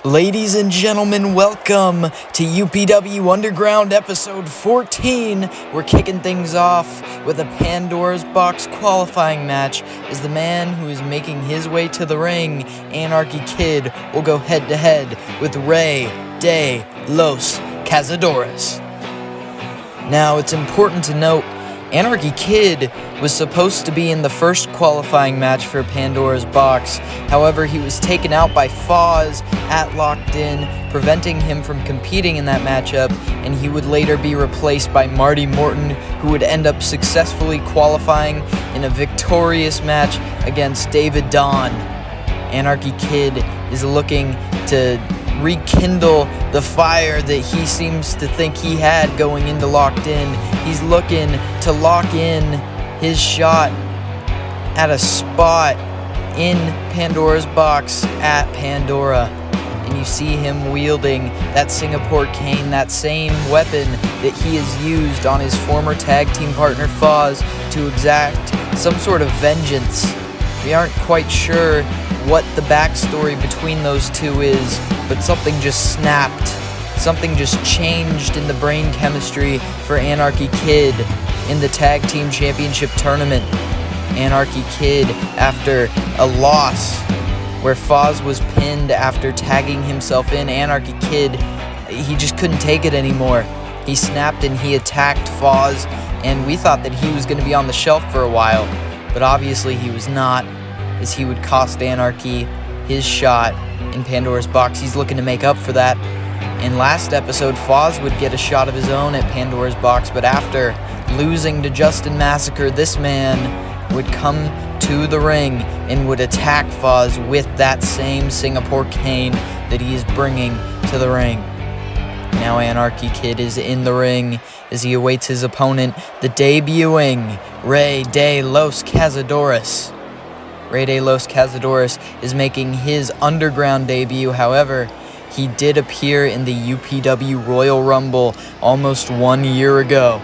Ladies and gentlemen, welcome to UPW Underground episode 14. We're kicking things off with a Pandora's Box qualifying match as the man who is making his way to the ring, Anarchy Kid, will go head-to-head with Rey de los Cazadores. Now, it's important to note, Anarchy Kid was supposed to be in the first qualifying match for Pandora's Box. However, he was taken out by Foz at Locked In, preventing him from competing in that matchup, and he would later be replaced by Marty Morton, who would end up successfully qualifying in a victorious match against David Don. Anarchy Kid is looking to rekindle the fire that he seems to think he had going into Locked In. He's looking to lock in his shot at a spot in Pandora's Box at Pandora. And you see him wielding that Singapore cane, that same weapon that he has used on his former tag team partner Foz to exact some sort of vengeance. We aren't quite sure what the backstory between those two is, but something just snapped. Something just changed in the brain chemistry for Anarchy Kid in the Tag Team Championship Tournament. Anarchy Kid, after a loss where Foz was pinned after tagging himself in, Anarchy Kid, he just couldn't take it anymore. He snapped and he attacked Foz, and we thought that he was going to be on the shelf for a while, but obviously he was not, as he would cost Anarchy his shot in Pandora's Box. He's looking to make up for that. In last episode, Foz would get a shot of his own at Pandora's Box, but after losing to Justin Massacre, this man would come to the ring and would attack Foz with that same Singapore cane that he is bringing to the ring. Now Anarchy Kid is in the ring as he awaits his opponent, the debuting Rey de los Cazadores. Rey de los Cazadores is making his underground debut. However, he did appear in the UPW Royal Rumble almost 1 year ago.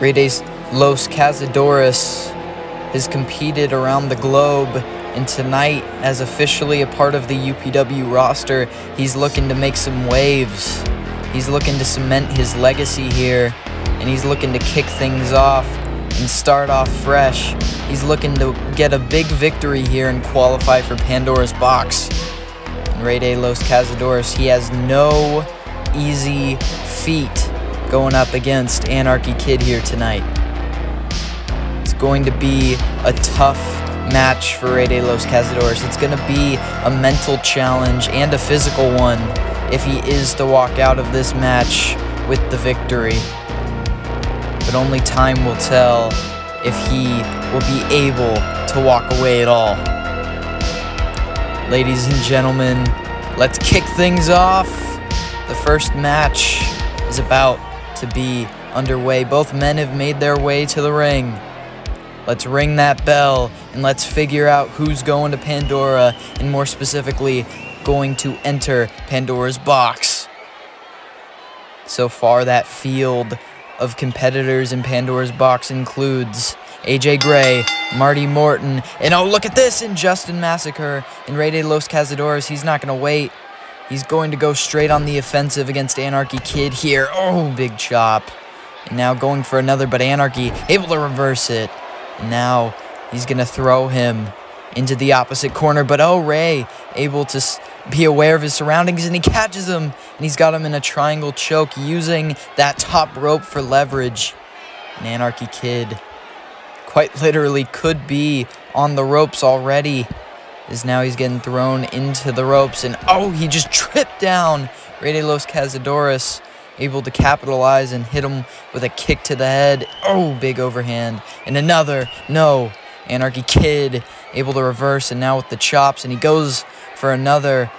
Rey de los Cazadores has competed around the globe, and tonight, as officially a part of the UPW roster, he's looking to make some waves. He's looking to cement his legacy here, and he's looking to kick things off and start off fresh. He's looking to get a big victory here and qualify for Pandora's Box. And Rey de los Cazadores, he has no easy feat going up against Anarchy Kid here tonight. It's going to be a tough match for Rey de los Cazadores. It's going to be a mental challenge and a physical one if he is to walk out of this match with the victory. But only time will tell if he will be able to walk away at all. Ladies and gentlemen, let's kick things off. The first match is about to be underway. Both men have made their way to the ring. Let's ring that bell and let's figure out who's going to Pandora, and more specifically, going to enter Pandora's Box. So far, that field of competitors in Pandora's Box includes AJ Gray, Marty Morton, and oh, look at this, and Justin Massacre. And Rey de los Cazadores, he's not going to wait. He's going to go straight on the offensive against Anarchy Kid here. Oh, big chop. And now going for another, but Anarchy able to reverse it. And now he's going to throw him into the opposite corner, but oh, Rey able to be aware of his surroundings, and he catches him, and he's got him in a triangle choke using that top rope for leverage. And Anarchy Kid quite literally could be on the ropes already, as now he's getting thrown into the ropes, and oh, he just tripped down. Rey de los Cazadores able to capitalize and hit him with a kick to the head. Oh, big overhand, and another. No, Anarchy Kid able to reverse, and now with the chops, and he goes for another,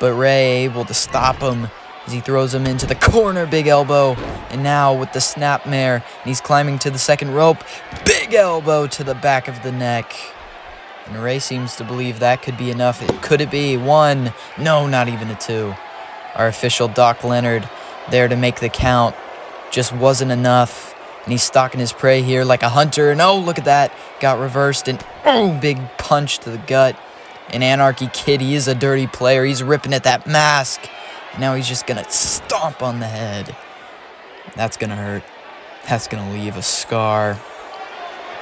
but Rey able to stop him as he throws him into the corner, big elbow, and now with the snapmare, and he's climbing to the second rope, big elbow to the back of the neck. And Rey seems to believe that could be enough. Could it be? One? No, not even a two. Our official Doc Leonard there to make the count. Just wasn't enough. And he's stalking his prey here like a hunter. And oh, look at that. Got reversed, and oh, big punch to the gut And Anarchy Kid, he is a dirty player. He's ripping at that mask. Now he's just going to stomp on the head. That's going to hurt. That's going to leave a scar.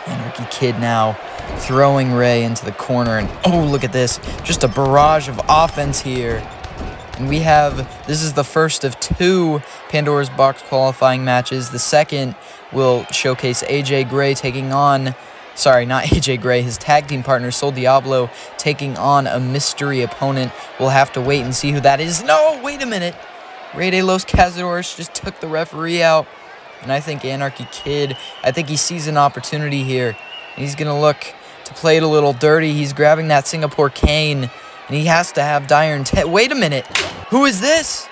Anarchy Kid now throwing Ray into the corner. And oh, look at this. Just a barrage of offense here. And we have, this is the first of 2 Pandora's Box qualifying matches. The second will showcase AJ Gray taking on, sorry, not AJ Gray, his tag team partner, Sol Diablo, taking on a mystery opponent. We'll have to wait and see who that is. No, wait a minute. Rey de los Cazadores just took the referee out. And I think Anarchy Kid, I think he sees an opportunity here. And he's going to look to play it a little dirty. He's grabbing that Singapore cane. And he has to have dire intent. Wait a minute. Who is this?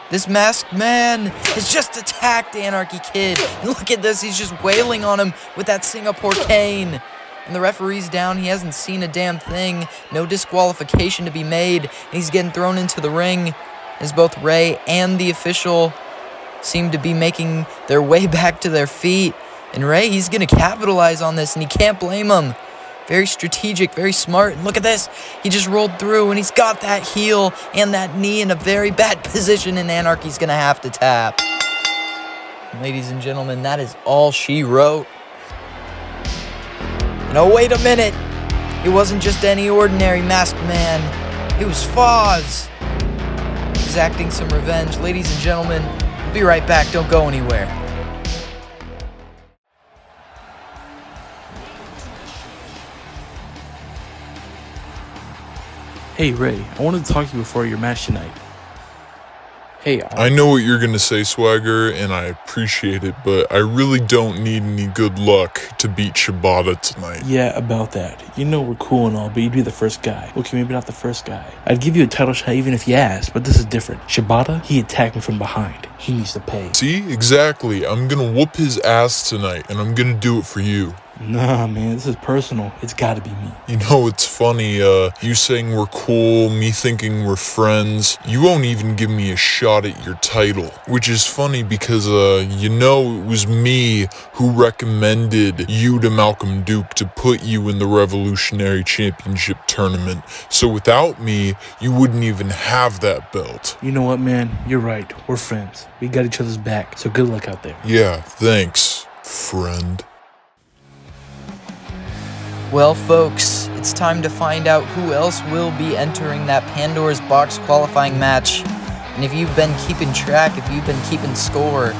This masked man has just attacked Anarchy Kid. And look at this. He's just wailing on him with that Singapore cane. And the referee's down. He hasn't seen a damn thing. No disqualification to be made. And he's getting thrown into the ring as both Ray and the official seem to be making their way back to their feet. And Ray, he's going to capitalize on this, and he can't blame him. Very strategic, very smart. And look at this. He just rolled through, and he's got that heel and that knee in a very bad position, and Anarchy's going to have to tap. And ladies and gentlemen, that is all she wrote. And oh, wait a minute. It wasn't just any ordinary masked man. It was Foz. Exacting some revenge. Ladies and gentlemen, we'll be right back. Don't go anywhere. Hey Ray, I wanted to talk to you before your match tonight. Hey, I know what you're gonna say, Swagger, and I appreciate it, but I really don't need any good luck to beat Shibata tonight. Yeah, about that. You know we're cool and all, but you'd be the first guy. Okay, maybe not the first guy. I'd give you a title shot even if you asked, but this is different. Shibata, he attacked me from behind. He needs to pay. See? Exactly. I'm gonna whoop his ass tonight, and I'm gonna do it for you. Nah, man, this is personal. It's gotta be me. You know, it's funny, you saying we're cool, me thinking we're friends. You won't even give me a shot at your title. Which is funny because, you know it was me who recommended you to Malcolm Duke to put you in the Revolutionary Championship tournament. So without me, you wouldn't even have that belt. You know what, man? You're right. We're friends. We got each other's back, so good luck out there. Yeah, thanks, friend. Well, folks, it's time to find out who else will be entering that Pandora's Box qualifying match. And if you've been keeping track, if you've been keeping score,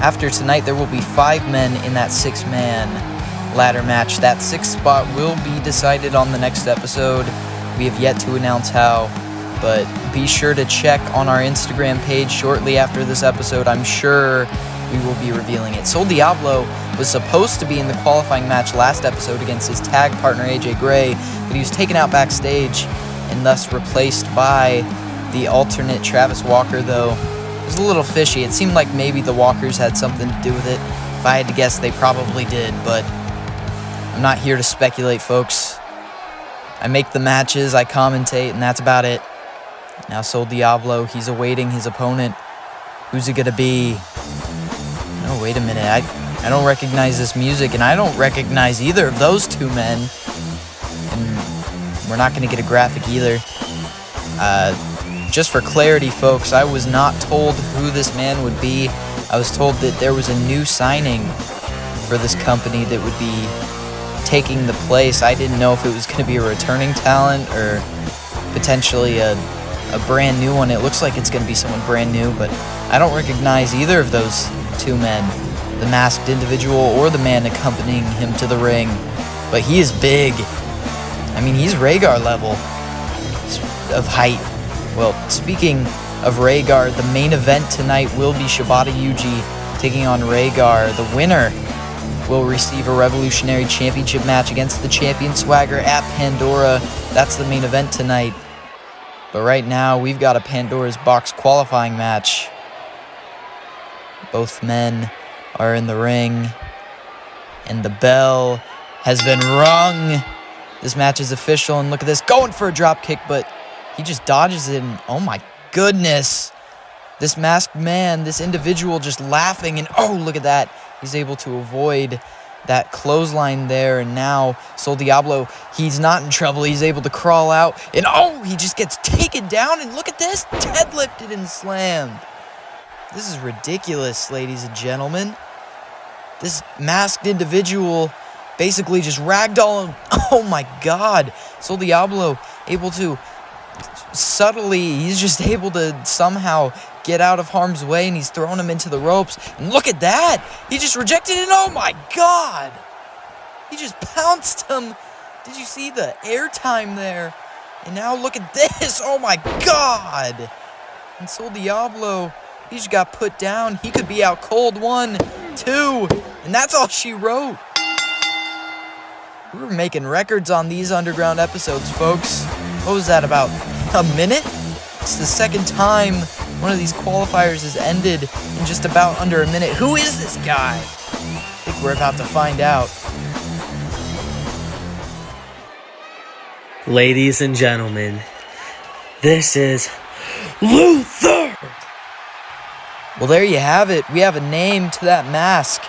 after tonight there will be 5 men in that 6-man ladder match. That 6th spot will be decided on the next episode. We have yet to announce how, but be sure to check on our Instagram page shortly after this episode. I'm sure we will be revealing it. Sol Diablo was supposed to be in the qualifying match last episode against his tag partner AJ Gray, but he was taken out backstage and thus replaced by the alternate Travis Walker, though it was a little fishy. It seemed like maybe the Walkers had something to do with it. If I had to guess, they probably did, but I'm not here to speculate, folks. I make the matches, I commentate, and that's about it. Now Sol Diablo, he's awaiting his opponent. Who's it gonna be? Oh, wait a minute. I don't recognize this music, and I don't recognize either of those 2 men. And we're not going to get a graphic either. Just for clarity, folks, I was not told who this man would be. I was told that there was a new signing for this company that would be taking the place. I didn't know if it was going to be a returning talent or potentially a brand new one. It looks like it's going to be someone brand new, but I don't recognize either of those 2 men, the masked individual or the man accompanying him to the ring. But he is big. I mean, he's Rhaegar level of height. Well, speaking of Rhaegar, the main event tonight will be Shibata Yuji taking on Rhaegar. The winner will receive a Revolutionary Championship match against the champion Swagger at Pandora. That's the main event tonight. But right now, we've got a Pandora's Box qualifying match. Both men are in the ring, and the bell has been rung. This match is official, and look at this, going for a drop kick, but he just dodges it, and oh my goodness. This masked man, this individual just laughing, and oh, look at that. He's able to avoid that clothesline there, and now Sol Diablo, he's not in trouble. He's able to crawl out, and oh, he just gets taken down, and look at this, deadlifted and slammed. This is ridiculous, ladies and gentlemen. This masked individual basically just ragdoll. Oh my god. Sol Diablo able to subtly, he's just able to somehow get out of harm's way, and he's throwing him into the ropes. And look at that. He just rejected it. Oh my god. He just pounced him. Did you see the airtime there? And now look at this. Oh my god. And Sol Diablo, he just got put down. He could be out cold. 1, 2, and that's all she wrote. We were making records on these Underground episodes, folks. What was that, about a minute? It's the second time one of these qualifiers has ended in just about under a minute. Who is this guy? I think we're about to find out. Ladies and gentlemen, this is Luther! Well, there you have it. We have a name to that mask,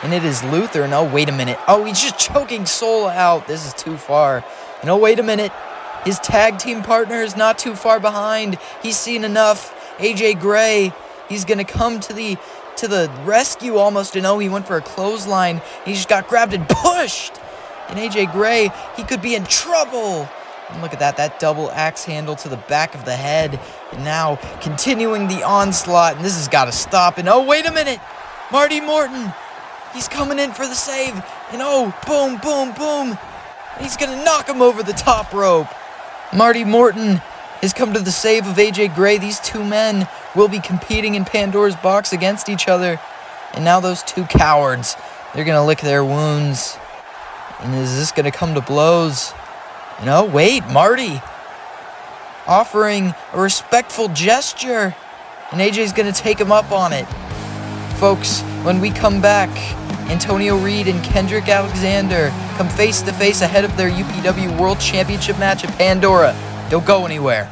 and it is Luther. And oh, wait a minute. Oh, he's just choking Sol out. This is too far. And oh, wait a minute. His tag team partner is not too far behind. He's seen enough. AJ Gray, he's going to come to the rescue almost. And oh, he went for a clothesline. He just got grabbed and pushed. And AJ Gray, he could be in trouble. And look at that double axe handle to the back of the head. And now continuing the onslaught. And this has got to stop. And oh, wait a minute. Marty Morton, he's coming in for the save. And oh, boom, boom, boom. And he's going to knock him over the top rope. Marty Morton has come to the save of AJ Gray. These two men will be competing in Pandora's box against each other. And now those two cowards, they're going to lick their wounds. And is this going to come to blows? And oh, wait, Marty offering a respectful gesture. And AJ's going to take him up on it. Folks, when we come back, Antonio Reed and Kendrick Alexander come face to face ahead of their UPW World Championship match at Pandora. Don't go anywhere.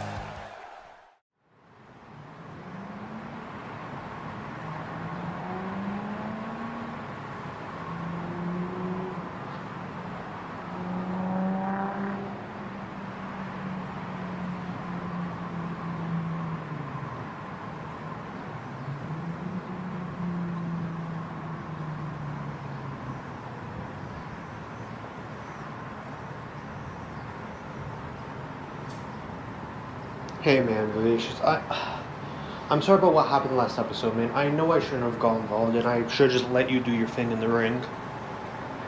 Hey man, Vinicius, I'm sorry about what happened last episode, man. I know I shouldn't have got involved, and I should just let you do your thing in the ring.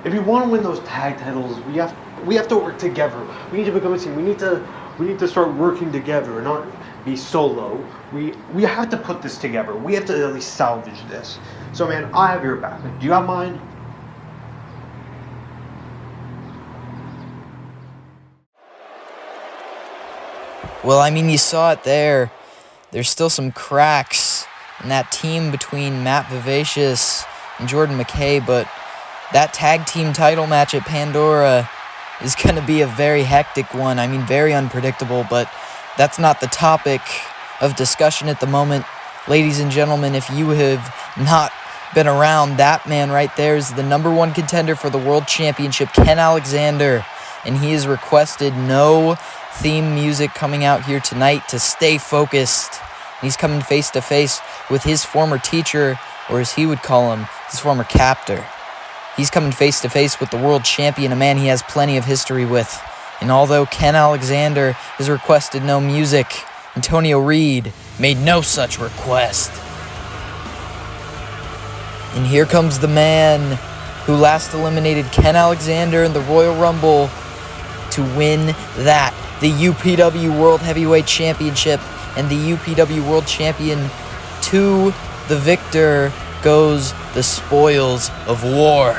If you want to win those tag titles, we have to work together. We need to become a team. We need to start working together, not be solo. We have to put this together. We have to at least salvage this. So man, I have your back. Do you have mine? Well, I mean, you saw it there. There's still some cracks in that team between Matt Vivacious and Jordan McKay, but that tag team title match at Pandora is going to be a very hectic one. I mean, very unpredictable, but that's not the topic of discussion at the moment. Ladies and gentlemen, if you have not been around, that man right there is the #1 contender for the World Championship, Ken Alexander, and he has requested no theme music coming out here tonight to stay focused. He's coming face to face with his former teacher, or as he would call him, his former captor. He's coming face to face with the world champion, a man he has plenty of history with. And although Ken Alexander has requested no music, Antonio Reed made no such request. And here comes the man who last eliminated Ken Alexander in the Royal Rumble to win that, the UPW World Heavyweight Championship, and the UPW World Champion. To the victor goes the spoils of war.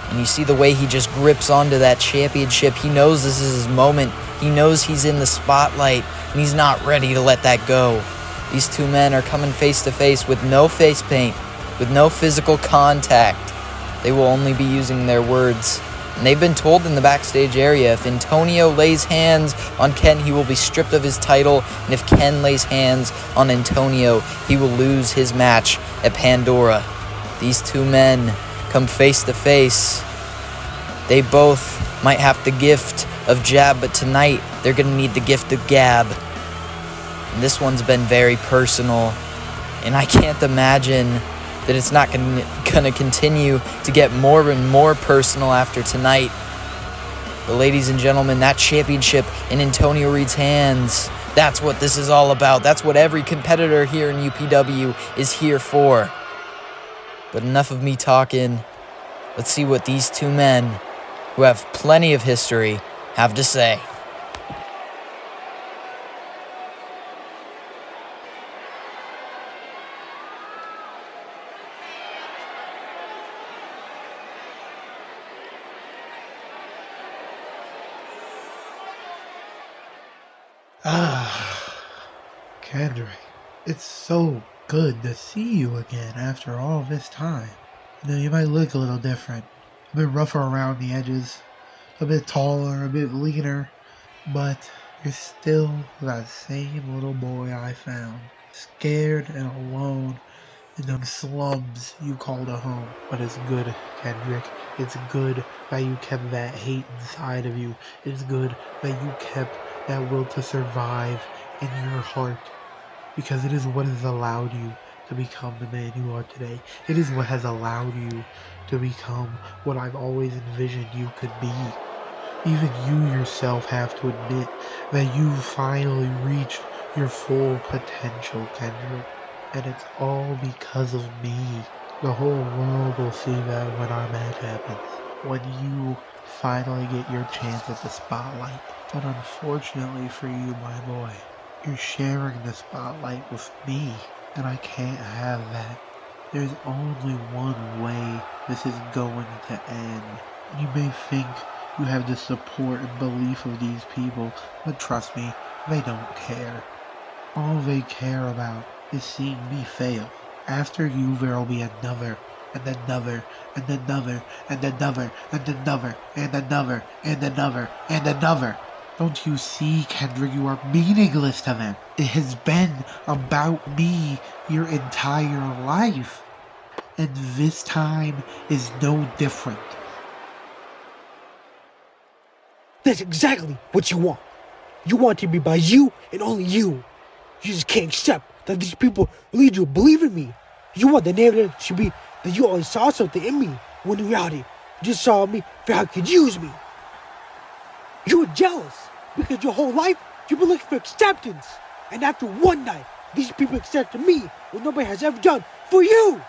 And you see the way he just grips onto that championship. He knows this is his moment. He knows he's in the spotlight, and he's not ready to let that go. These two men are coming face to face with no face paint, with no physical contact. They will only be using their words. And they've been told in the backstage area, if Antonio lays hands on Ken, he will be stripped of his title. And if Ken lays hands on Antonio, he will lose his match at Pandora. These two men come face to face. They both might have the gift of jab, but tonight they're going to need the gift of gab. And this one's been very personal, and I can't imagine that it's not going to continue to get more and more personal after tonight. But ladies and gentlemen, that championship in Antonio Reed's hands, that's what this is all about. That's what every competitor here in UPW is here for. But enough of me talking. Let's see what these two men, who have plenty of history, have to say. Kendrick, it's so good to see you again after all this time. You might look a little different, a bit rougher around the edges, a bit taller, a bit leaner, but you're still that same little boy I found, scared and alone in them slums you called a home. But it's good, Kendrick. It's good that you kept that hate inside of you. It's good that you kept that will to survive in your heart. Because it is what has allowed you to become the man you are today. It is what has allowed you to become what I've always envisioned you could be. Even you yourself have to admit that you finally reached your full potential, Kendrick. And it's all because of me. The whole world will see that when our match happens. When you finally get your chance at the spotlight. But unfortunately for you, my boy, you're sharing the spotlight with me, and I can't have that. There's only one way this is going to end. You may think you have the support and belief of these people, but trust me, they don't care. All they care about is seeing me fail. After you, there'll be another, and another, and another, and another, and another, and another, and another, and another. Don't you see, Kendrick, you are meaningless to them. It has been about me your entire life. And this time is no different. That's exactly what you want. You want to be by you and only you. You just can't accept that these people lead you to believe in me. You want the narrative to be that you always saw something in me, when in reality, you just saw me for how you could use me. You were jealous because your whole life you've been looking for acceptance. And after one night, these people accepted me what nobody has ever done for you.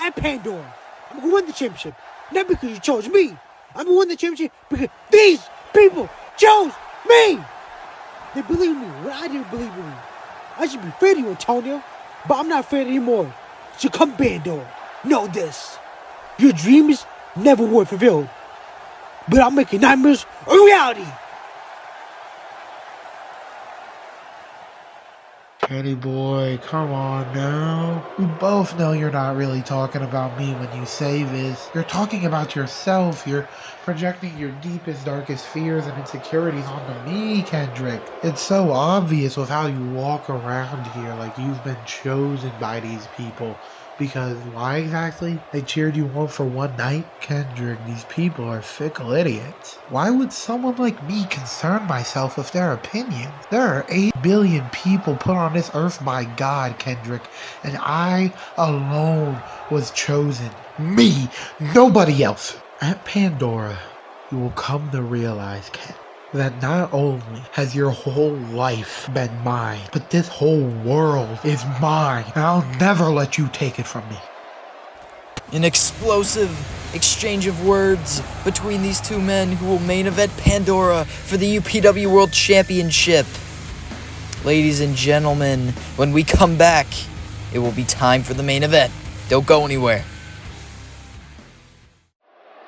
At Pandora, I'm going to win the championship. Not because you chose me. I'm going to win the championship because these people chose me. They believe in me when I didn't believe in me. I should be afraid of you, Antonio, but I'm not afraid anymore. So come, Pandora, know this. Your dreams never were fulfilled. But I'll make your nightmares a reality. Kenny boy, come on now. We both know you're not really talking about me when you say this. You're talking about yourself. You're projecting your deepest, darkest fears and insecurities onto me, Kendrick. It's so obvious with how you walk around here like you've been chosen by these people. Because why exactly? They cheered you on for one night? Kendrick, these people are fickle idiots. Why would someone like me concern myself with their opinions? There are 8 billion people put on this earth by God, Kendrick, and I alone was chosen. Me, nobody else. At Pandora, you will come to realize, Ken, that not only has your whole life been mine, but this whole world is mine, and I'll never let you take it from me. An explosive exchange of words between these two men who will main event Pandora for the UPW World Championship. Ladies and gentlemen, when we come back, it will be time for the main event. Don't go anywhere.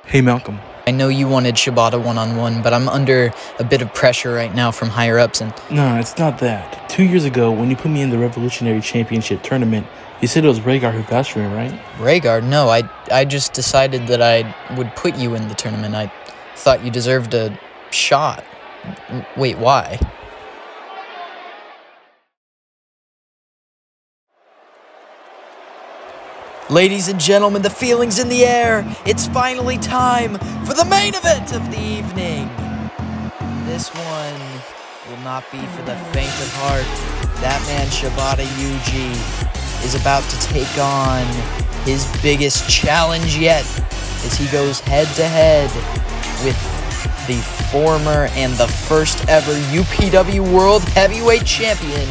Hey, Malcolm. I know you wanted Shibata one-on-one, but I'm under a bit of pressure right now from higher-ups and... No, it's not that. 2 years ago, when you put me in the Revolutionary Championship tournament, you said it was Rhaegar who got you in, right? Rhaegar? No, I just decided that I would put you in the tournament. I thought you deserved a shot. Wait, why? Ladies and gentlemen, the feeling's in the air. It's finally time for the main event of the evening. This one will not be for the faint of heart. That man, Shibata Yuji, is about to take on his biggest challenge yet as he goes head-to-head with the former and the first ever UPW World Heavyweight Champion,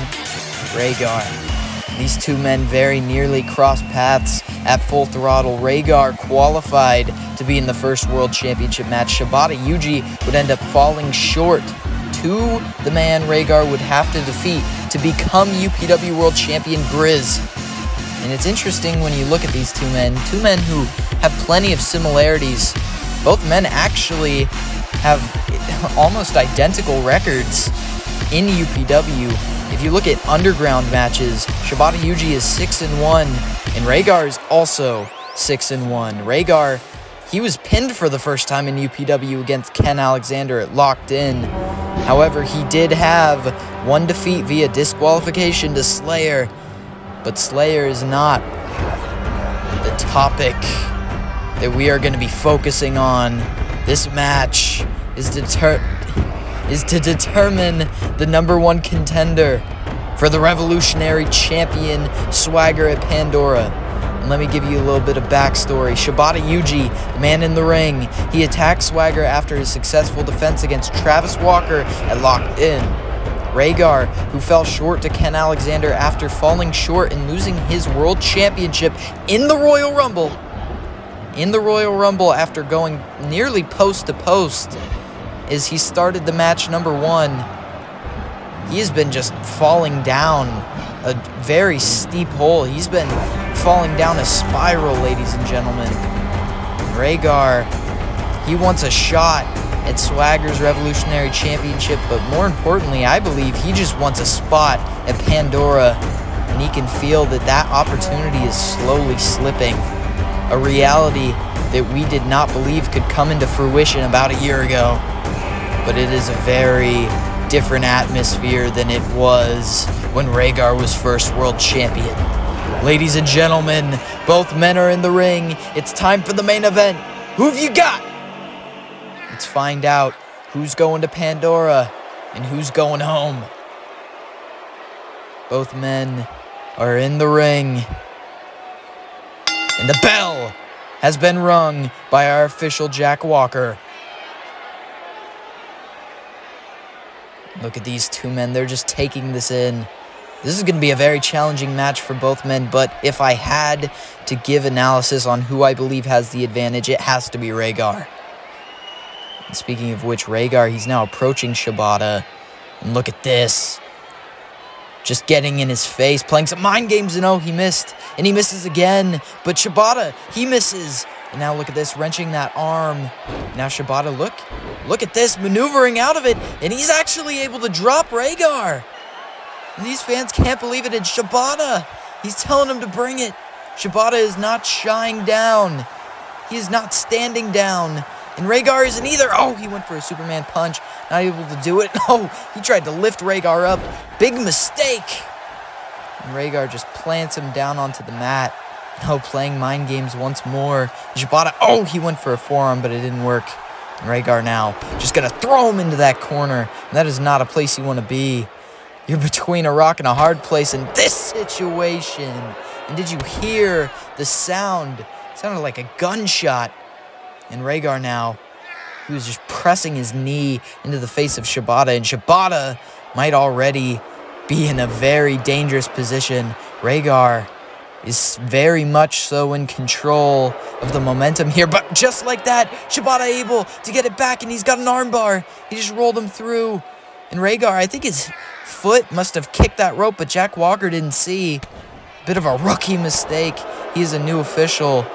Rhaegar. These two men very nearly crossed paths at Full Throttle. Rhaegar qualified to be in the first World Championship match. Shibata Yuji would end up falling short to the man Rhaegar would have to defeat to become UPW World Champion Grizz. And it's interesting when you look at these two men who have plenty of similarities. Both men actually have almost identical records in UPW. If you look at underground matches, Shibata Yuji is 6-1, and Rhaegar is also 6-1. Rhaegar, he was pinned for the first time in UPW against Ken Alexander at Locked In. However, he did have one defeat via disqualification to Slayer, but Slayer is not the topic that we are going to be focusing on. This match is to determine the #1 contender for the Revolutionary Champion swagger at Pandora. And let me give you a little bit of backstory. Shibata Yuji, the man in the ring, he attacked Swagger after his successful defense against Travis Walker at Locked In. Rhaegar, who fell short to Ken Alexander after falling short and losing his World Championship in the Royal Rumble. After going nearly post to post, as he started the match #1, he has been just falling down a very steep hole. He's been falling down a spiral, ladies and gentlemen. Rhaegar, he wants a shot at Swagger's Revolutionary Championship, but more importantly, I believe he just wants a spot at Pandora, and he can feel that opportunity is slowly slipping. A reality that we did not believe could come into fruition about a year ago. But it is a very different atmosphere than it was when Rhaegar was first world champion. Ladies and gentlemen, both men are in the ring. It's time for the main event. Who have you got? Let's find out who's going to Pandora and who's going home. Both men are in the ring. And the bell has been rung by our official Jack Walker. Look at these two men. They're just taking this in. This is going to be a very challenging match for both men, but if I had to give analysis on who I believe has the advantage, it has to be Rhaegar. And speaking of which, Rhaegar, he's now approaching Shibata. And look at this. Just getting in his face, playing some mind games, and oh, he missed. And he misses again. But Shibata, he misses. And now look at this, wrenching that arm. Now Shibata, look at this, maneuvering out of it. And he's actually able to drop Rhaegar. And these fans can't believe it. And Shibata, he's telling him to bring it. Shibata is not shying down. He is not standing down. And Rhaegar isn't either. Oh, he went for a Superman punch. Not able to do it. Oh, he tried to lift Rhaegar up. Big mistake. And Rhaegar just plants him down onto the mat. No, playing mind games once more. Shibata, oh, he went for a forearm, but it didn't work. And Rhaegar now just going to throw him into that corner. And that is not a place you want to be. You're between a rock and a hard place in this situation. And did you hear the sound? It sounded like a gunshot. And Rhaegar now, he was just pressing his knee into the face of Shibata. And Shibata might already be in a very dangerous position. Rhaegar is very much so in control of the momentum here. But just like that, Shibata able to get it back. And he's got an armbar. He just rolled him through. And Rhaegar, I think his foot must have kicked that rope, but Jack Walker didn't see. Bit of a rookie mistake. He is a new official.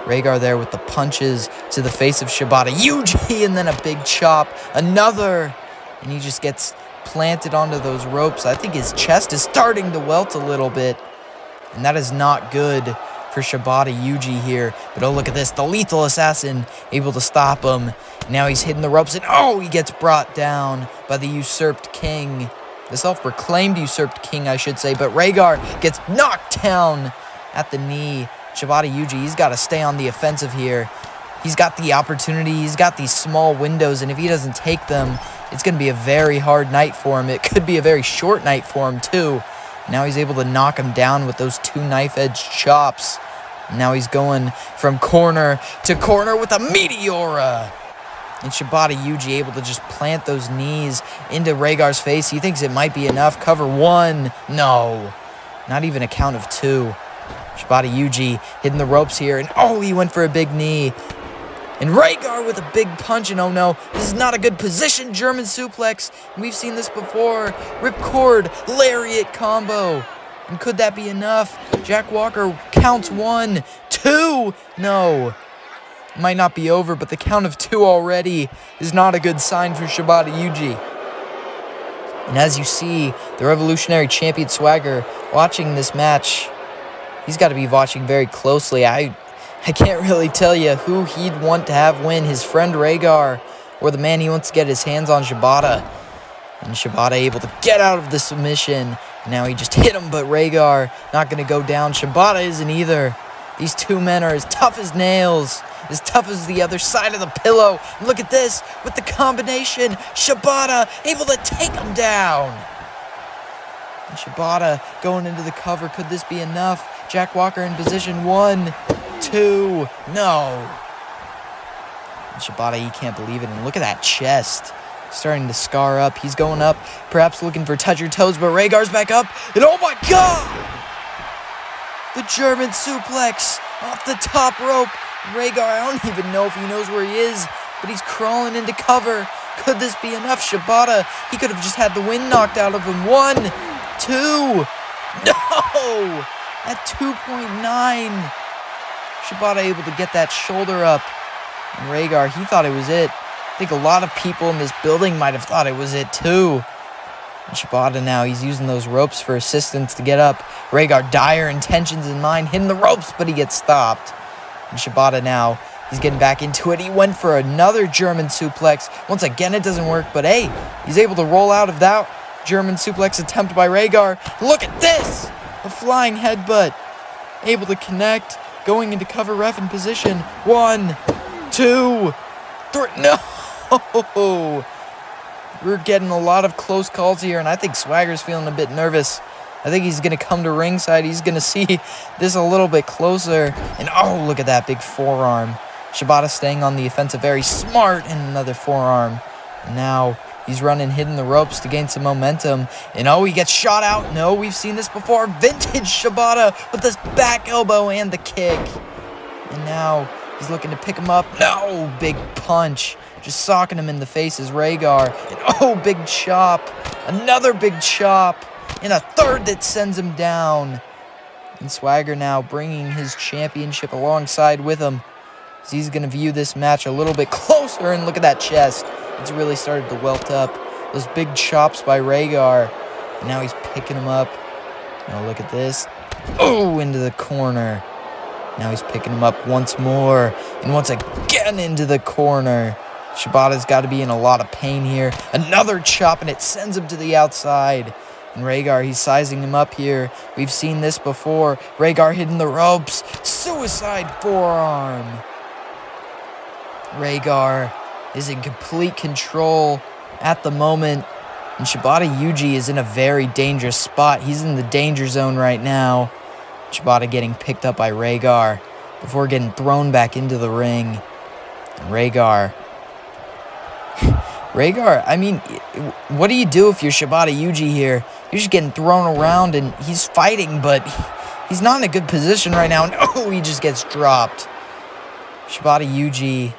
Rhaegar there with the punches to the face of Shibata. Yuji, and then a big chop. Another. And he just gets planted onto those ropes. I think his chest is starting to welt a little bit. And that is not good for Shibata Yuji here. But oh, look at this. The Lethal Assassin able to stop him. Now he's hitting the ropes. And oh, he gets brought down by the usurped king. The self-proclaimed usurped king, I should say. But Rhaegar gets knocked down at the knee. Shibata Yuji, he's got to stay on the offensive here. He's got the opportunity. He's got these small windows, and if he doesn't take them, it's going to be a very hard night for him. It could be a very short night for him, too. Now he's able to knock him down with those 2 knife-edge chops. Now he's going from corner to corner with a Meteora. And Shibata Yuji able to just plant those knees into Rhaegar's face. He thinks it might be enough. Cover 1. No. Not even a count of 2. Shibata Yuji hitting the ropes here. And oh, he went for a big knee. And Rhaegar with a big punch. And oh no, this is not a good position. German suplex. We've seen this before. Ripcord, lariat combo. And could that be enough? Jack Walker counts 1, 2. No. Might not be over, but the count of 2 already is not a good sign for Shibata Yuji. And as you see, the Revolutionary Champion Swagger watching this match, he's got to be watching very closely. I can't really tell you who he'd want to have win, his friend Rhaegar or the man he wants to get his hands on, Shibata. And Shibata able to get out of the submission. Now he just hit him, but Rhaegar not going to go down. Shibata isn't either. These 2 men are as tough as nails, as tough as the other side of the pillow. And look at this, with the combination, Shibata able to take him down. And Shibata going into the cover. Could this be enough? Jack Walker in position 1, 2, no. And Shibata, he can't believe it. And look at that chest. Starting to scar up. He's going up, perhaps looking for touch your toes, but Rhaegar's back up. And oh my god! The German suplex off the top rope. Rhaegar, I don't even know if he knows where he is, but he's crawling into cover. Could this be enough? Shibata, he could have just had the wind knocked out of him. 1, 2, no! At 2.9. Shibata able to get that shoulder up. And Rhaegar, he thought it was it. I think a lot of people in this building might have thought it was it too. And Shibata now, he's using those ropes for assistance to get up. Rhaegar, dire intentions in mind, hitting the ropes, but he gets stopped. And Shibata now, he's getting back into it. He went for another German suplex. Once again, it doesn't work, but hey, he's able to roll out of that German suplex attempt by Rhaegar. Look at this! A flying headbutt. Able to connect, going into cover ref in position. 1, 2, 3, no! We're getting a lot of close calls here, and I think Swagger's feeling a bit nervous. I think he's going to come to ringside. He's going to see this a little bit closer. And oh, look at that big forearm. Shibata staying on the offensive, very smart, and another forearm. And now he's running, hitting the ropes to gain some momentum. And oh, he gets shot out. No, we've seen this before. Vintage Shibata with this back elbow and the kick. And now he's looking to pick him up. No, big punch. Just socking him in the face is Rhaegar. And oh, big chop. Another big chop. And a third that sends him down. And Swagger now bringing his championship alongside with him. So he's going to view this match a little bit closer. And look at that chest. It's really started to welt up. Those big chops by Rhaegar. And now he's picking him up. Now look at this. Oh, into the corner. Now he's picking him up once more. And once again into the corner. Shibata's got to be in a lot of pain here. Another chop, and it sends him to the outside. And Rhaegar, he's sizing him up here. We've seen this before. Rhaegar hitting the ropes. Suicide forearm. Rhaegar is in complete control at the moment. And Shibata Yuji is in a very dangerous spot. He's in the danger zone right now. Shibata getting picked up by Rhaegar before getting thrown back into the ring. And Rhaegar, I mean, what do you do if you're Shibata Yuji here? You're just getting thrown around and he's fighting, but he's not in a good position right now. No, he just gets dropped. Shibata Yuji,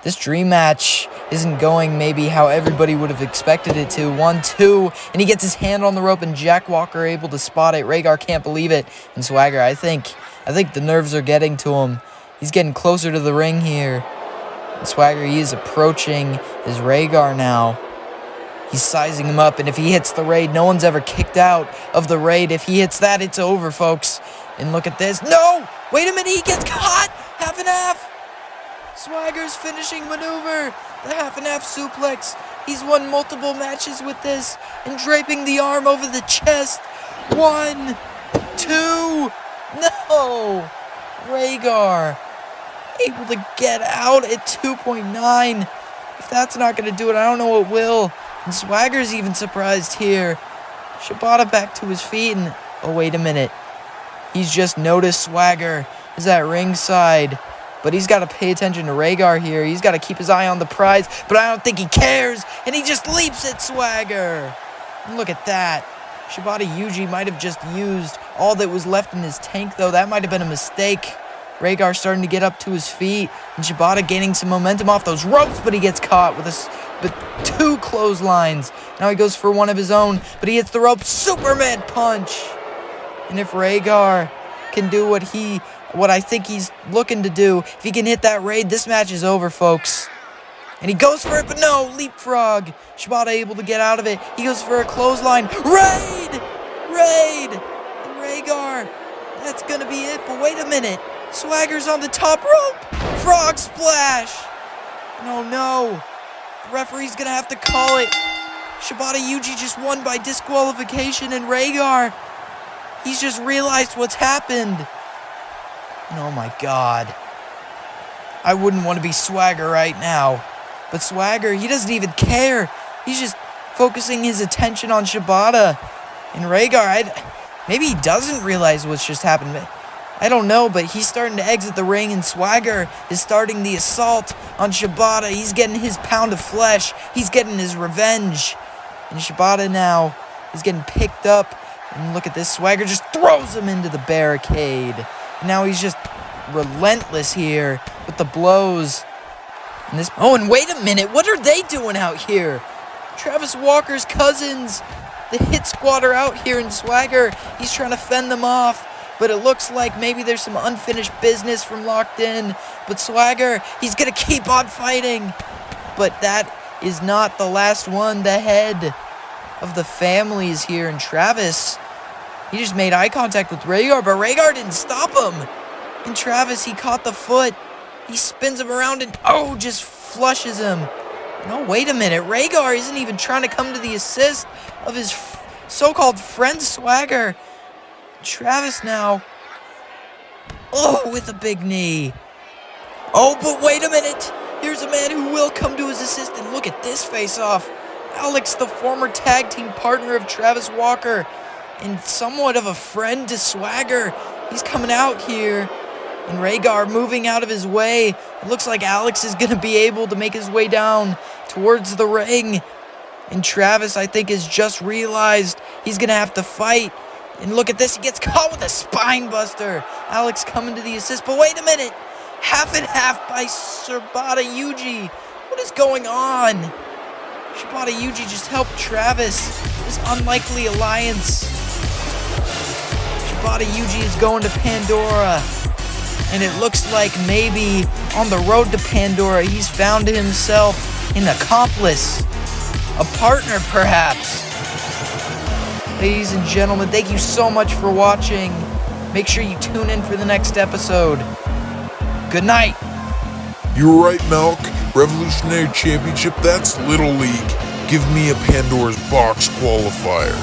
this dream match isn't going maybe how everybody would have expected it to. 1, 2, and he gets his hand on the rope, and Jack Walker able to spot it. Rhaegar can't believe it. And Swagger, I think the nerves are getting to him. He's getting closer to the ring here. And Swagger, he is approaching his Rhaegar now. He's sizing him up, and if he hits the raid, no one's ever kicked out of the raid. If he hits that, it's over, folks. And look at this. No! Wait a minute, he gets caught! Half and half! Swagger's finishing maneuver. The half and half suplex. He's won multiple matches with this. And draping the arm over the chest. 1, 2. No! Rhaegar able to get out at 2.9. If that's not going to do it, I don't know what will. And Swagger's even surprised here. Shibata back to his feet and... Oh, wait a minute. He's just noticed Swagger is at ringside. But he's got to pay attention to Rhaegar here. He's got to keep his eye on the prize. But I don't think he cares. And he just leaps at Swagger. And look at that. Shibata Yuji might have just used all that was left in his tank, though. That might have been a mistake. Rhaegar starting to get up to his feet, and Shibata gaining some momentum off those ropes, but he gets caught with two clotheslines. Now he goes for one of his own, but he hits the rope. Superman punch! And if Rhaegar can do what I think he's looking to do, if he can hit that raid, this match is over, folks. And he goes for it, but no, leapfrog. Shibata able to get out of it. He goes for a clothesline. Raid! Raid! And Rhaegar, that's going to be it, but wait a minute. Swagger's on the top rope. Frog splash. No, no. The referee's going to have to call it. Shibata Yuji just won by disqualification, and Rhaegar, he's just realized what's happened. And oh my God. I wouldn't want to be Swagger right now. But Swagger, he doesn't even care. He's just focusing his attention on Shibata. And Rhaegar, maybe he doesn't realize what's just happened. I don't know, but he's starting to exit the ring, and Swagger is starting the assault on Shibata. He's getting his pound of flesh. He's getting his revenge. And Shibata now is getting picked up. And look at this. Swagger just throws him into the barricade. And now he's just relentless here with the blows. And wait a minute. What are they doing out here? Travis Walker's cousins. The Hit Squad are out here, and Swagger, he's trying to fend them off. But it looks like maybe there's some unfinished business from Locked In. But Swagger, he's going to keep on fighting. But that is not the last one. The head of the family is here. And Travis, he just made eye contact with Rhaegar. But Rhaegar didn't stop him. And Travis, he caught the foot. He spins him around and, just flushes him. No, wait a minute. Rhaegar isn't even trying to come to the assist of his so-called friend Swagger. Travis now. With a big knee. But wait a minute. Here's a man who will come to his assist. And look at this face-off. Alex, the former tag team partner of Travis Walker, and somewhat of a friend to Swagger. He's coming out here. And Rhaegar moving out of his way. It looks like Alex is going to be able to make his way down towards the ring. And Travis, I think, has just realized he's going to have to fight. And look at this, he gets caught with a spine buster. Alex coming to the assist, but wait a minute. Half and half by Shibata Yuji. What is going on? Shibata Yuji just helped Travis. This unlikely alliance. Shibata Yuji is going to Pandora. And it looks like maybe on the road to Pandora, he's found himself an accomplice. A partner, perhaps. Ladies and gentlemen, thank you so much for watching. Make sure you tune in for the next episode. Good night. You're right, Malk. Revolutionary Championship, that's Little League. Give me a Pandora's Box qualifier.